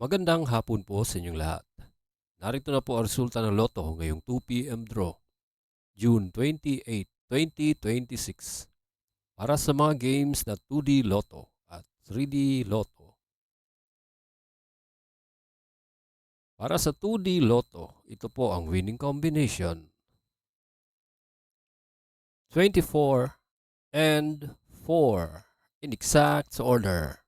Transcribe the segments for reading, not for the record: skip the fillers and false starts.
Magandang hapon po sa inyong lahat. Narito na po ang resulta ng Lotto ngayong 2 p.m. draw, June 28, 2026. Para sa mga games na 2D Lotto at 3D Lotto. Para sa 2D Lotto, ito po ang winning combination. 24 and 4 in exact order.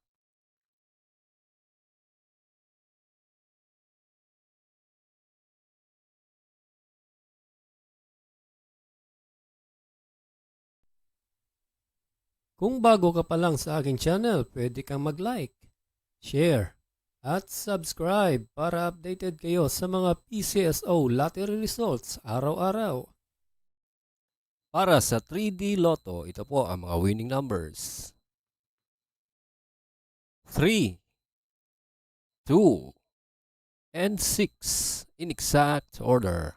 Kung bago ka pa lang sa aking channel, pwede kang mag-like, share, at subscribe para updated kayo sa mga PCSO lottery results araw-araw. Para sa 3D Lotto, ito po ang mga winning numbers. 3, 2, and 6 in exact order.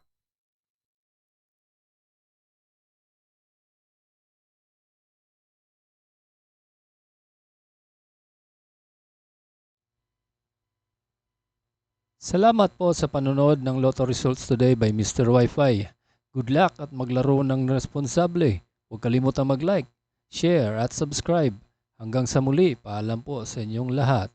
Salamat po sa panonood ng Lotto Results Today by Mr. Wi-Fi. Good luck at maglaro ng responsable. Huwag kalimutang mag-like, share at subscribe. Hanggang sa muli, paalam po sa inyong lahat.